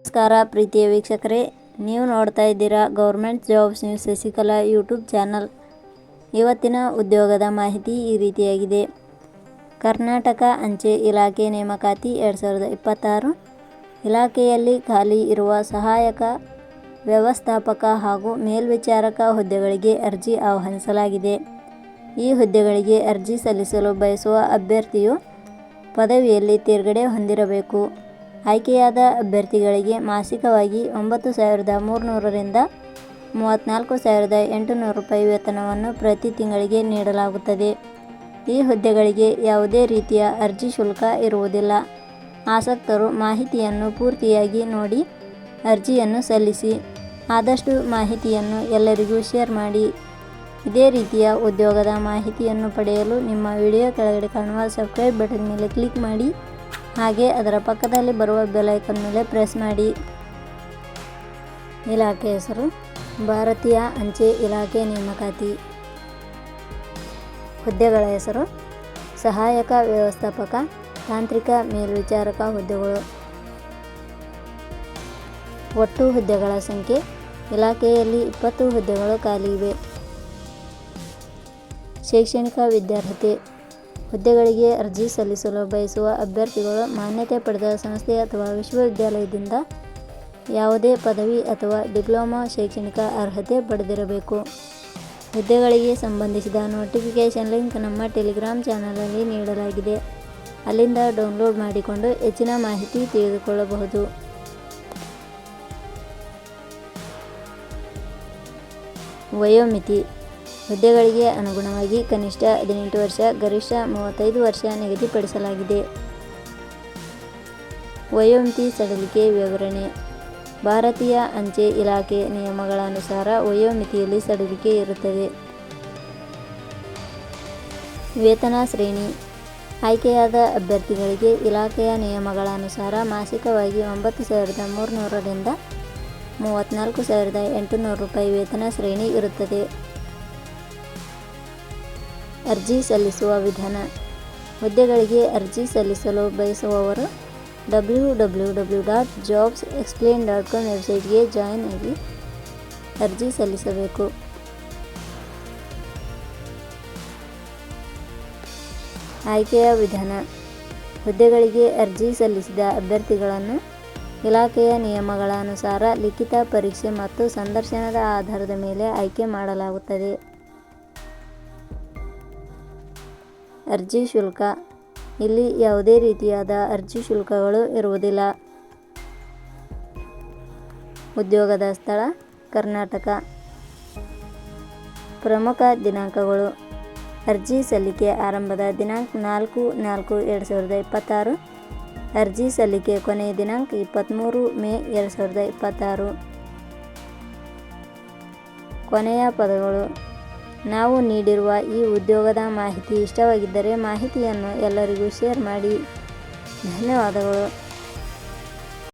ನಮಸ್ಕಾರ ಪ್ರೀತಿಯ ವೀಕ್ಷಕರೇ, ನೀವು ನೋಡ್ತಾ ಇದ್ದೀರಾ government jobs news Shashikala YouTube channel. ಇವತ್ತಿನ ಉದ್ಯೋಗದ ಮಾಹಿತಿ ಈ ರೀತಿಯಾಗಿದೆ. ಕರ್ನಾಟಕ ಅಂಚೆ ಇಲಾಖೆ ನೇಮಕಾತಿ 2026 ಇಲಾಖೆಯಲ್ಲಿ ಖಾಲಿ ಇರುವ ಸಹಾಯಕ ವ್ಯವಸ್ಥಾಪಕ ಹಾಗೂ ಮೇಲ್ವಿಚಾರಕ ಹುದ್ದೆಗಳಿಗೆ ಅರ್ಜಿ ಆಹ್ವಾನಿಸಲಾಗಿದೆ. ಈ ಹುದ್ದೆಗಳಿಗೆ ಅರ್ಜಿ ಸಲ್ಲಿಸಲು ಬಯಸುವ ಅಭ್ಯರ್ಥಿಯು ಪದವಿಯಲ್ಲಿ ತೇರ್ಗಡೆ ಹೊಂದಿರಬೇಕು. ಆಯ್ಕೆಯಾದ ಅಭ್ಯರ್ಥಿಗಳಿಗೆ ಮಾಸಿಕವಾಗಿ 9,300 ರಿಂದ 34,800 ರೂಪಾಯಿ ವೇತನವನ್ನು ಪ್ರತಿ ತಿಂಗಳಿಗೆ ನೀಡಲಾಗುತ್ತದೆ. ಈ ಹುದ್ದೆಗಳಿಗೆ ಯಾವುದೇ ರೀತಿಯ ಅರ್ಜಿ ಶುಲ್ಕ ಇರುವುದಿಲ್ಲ. ಆಸಕ್ತರು ಮಾಹಿತಿಯನ್ನು ಪೂರ್ತಿಯಾಗಿ ನೋಡಿ ಅರ್ಜಿಯನ್ನು ಸಲ್ಲಿಸಿ. ಆದಷ್ಟು ಮಾಹಿತಿಯನ್ನು ಎಲ್ಲರಿಗೂ ಶೇರ್ ಮಾಡಿ. ಇದೇ ರೀತಿಯ ಉದ್ಯೋಗದ ಮಾಹಿತಿಯನ್ನು ಪಡೆಯಲು ನಿಮ್ಮ ವಿಡಿಯೋ ಕೆಳಗಡೆ ಕಾಣುವ ಸಬ್ಸ್ಕ್ರೈಬ್ ಬಟನ್ ಮೇಲೆ ಕ್ಲಿಕ್ ಮಾಡಿ. ಹಾಗೆ ಅದರ ಪಕ್ಕದಲ್ಲಿ ಬರುವ ಬೆಲ್ ಐಕಾನ್ ಮೇಲೆ ಪ್ರೆಸ್ ಮಾಡಿ. ಇಲಾಖೆ ಹೆಸರು ಭಾರತೀಯ ಅಂಚೆ ಇಲಾಖೆ ನೇಮಕಾತಿ. ಹುದ್ದೆಗಳ ಹೆಸರು ಸಹಾಯಕ ವ್ಯವಸ್ಥಾಪಕ, ತಾಂತ್ರಿಕ ಮೇಲ್ವಿಚಾರಕ ಹುದ್ದೆಗಳು. ಒಟ್ಟು ಹುದ್ದೆಗಳ ಸಂಖ್ಯೆ ಇಲಾಖೆಯಲ್ಲಿ 20 ಹುದ್ದೆಗಳು ಖಾಲಿ ಇವೆ. ಶೈಕ್ಷಣಿಕ ವಿದ್ಯಾರ್ಹತೆ. ಹುದ್ದೆಗಳಿಗೆ ಅರ್ಜಿ ಸಲ್ಲಿಸಲು ಬಯಸುವ ಅಭ್ಯರ್ಥಿಗಳು ಮಾನ್ಯತೆ ಪಡೆದ ಸಂಸ್ಥೆ ಅಥವಾ ವಿಶ್ವವಿದ್ಯಾಲಯದಿಂದ ಯಾವುದೇ ಪದವಿ ಅಥವಾ ಡಿಪ್ಲೊಮಾ ಶೈಕ್ಷಣಿಕ ಅರ್ಹತೆ ಪಡೆದಿರಬೇಕು. ಹುದ್ದೆಗಳಿಗೆ ಸಂಬಂಧಿಸಿದ ನೋಟಿಫಿಕೇಷನ್ ಲಿಂಕ್ ನಮ್ಮ ಟೆಲಿಗ್ರಾಮ್ ಚಾನಲಲ್ಲಿ ನೀಡಲಾಗಿದೆ. ಅಲ್ಲಿಂದ ಡೌನ್ಲೋಡ್ ಮಾಡಿಕೊಂಡು ಹೆಚ್ಚಿನ ಮಾಹಿತಿ ತಿಳಿದುಕೊಳ್ಳಬಹುದು. ವಯೋಮಿತಿ. ಹುದ್ದೆಗಳಿಗೆ ಅನುಗುಣವಾಗಿ ಕನಿಷ್ಠ 18 ವರ್ಷ, ಗರಿಷ್ಠ 35 ವರ್ಷ ನಿಗದಿಪಡಿಸಲಾಗಿದೆ. ವಯೋಮಿತಿ ಸಡಿಲಿಕೆ ವಿವರಣೆ. ಭಾರತೀಯ ಅಂಚೆ ಇಲಾಖೆ ನಿಯಮಗಳ ಅನುಸಾರ ವಯೋಮಿತಿಯಲ್ಲಿ ಸಡಿಲಿಕೆ ಇರುತ್ತದೆ. ವೇತನ ಶ್ರೇಣಿ. ಆಯ್ಕೆಯಾದ ಅಭ್ಯರ್ಥಿಗಳಿಗೆ ಇಲಾಖೆಯ ನಿಯಮಗಳ ಅನುಸಾರ ಮಾಸಿಕವಾಗಿ 9,300 ರಿಂದ 34,800 ರೂಪಾಯಿ ವೇತನ ಶ್ರೇಣಿ ಇರುತ್ತದೆ. ಅರ್ಜಿ ಸಲ್ಲಿಸುವ ವಿಧಾನ. ಹುದ್ದೆಗಳಿಗೆ ಅರ್ಜಿ ಸಲ್ಲಿಸಲು ಬಯಸುವವರು www.jobsexplain.com ವೆಬ್ಸೈಟ್ಗೆ ಜಾಯಿನ್ ಆಗಿ ಅರ್ಜಿ ಸಲ್ಲಿಸಬೇಕು. ಆಯ್ಕೆಯ ವಿಧಾನ. ಹುದ್ದೆಗಳಿಗೆ ಅರ್ಜಿ ಸಲ್ಲಿಸಿದ ಅಭ್ಯರ್ಥಿಗಳನ್ನು ಇಲಾಖೆಯ ನಿಯಮಗಳ ಅನುಸಾರ ಲಿಖಿತ ಪರೀಕ್ಷೆ ಮತ್ತು ಸಂದರ್ಶನದ ಆಧಾರದ ಮೇಲೆ ಆಯ್ಕೆ ಮಾಡಲಾಗುತ್ತದೆ. ಅರ್ಜಿ ಶುಲ್ಕ. ಇಲ್ಲಿ ಯಾವುದೇ ರೀತಿಯಾದ ಅರ್ಜಿ ಶುಲ್ಕಗಳು ಇರುವುದಿಲ್ಲ. ಉದ್ಯೋಗದ ಸ್ಥಳ ಕರ್ನಾಟಕ. ಪ್ರಮುಖ ದಿನಾಂಕಗಳು. ಅರ್ಜಿ ಸಲ್ಲಿಕೆ ಆರಂಭದ ದಿನಾಂಕ 4/4/2026. ಅರ್ಜಿ ಸಲ್ಲಿಕೆ ಕೊನೆಯ ದಿನಾಂಕ 23 ಮೇ 2026. ಕೊನೆಯ ಪದಗಳು. ನಾವು ನೀಡಿರುವ ಈ ಉದ್ಯೋಗದ ಮಾಹಿತಿ ಇಷ್ಟವಾಗಿದ್ದರೆ ಮಾಹಿತಿಯನ್ನು ಎಲ್ಲರಿಗೂ ಶೇರ್ ಮಾಡಿ. ಧನ್ಯವಾದಗಳು.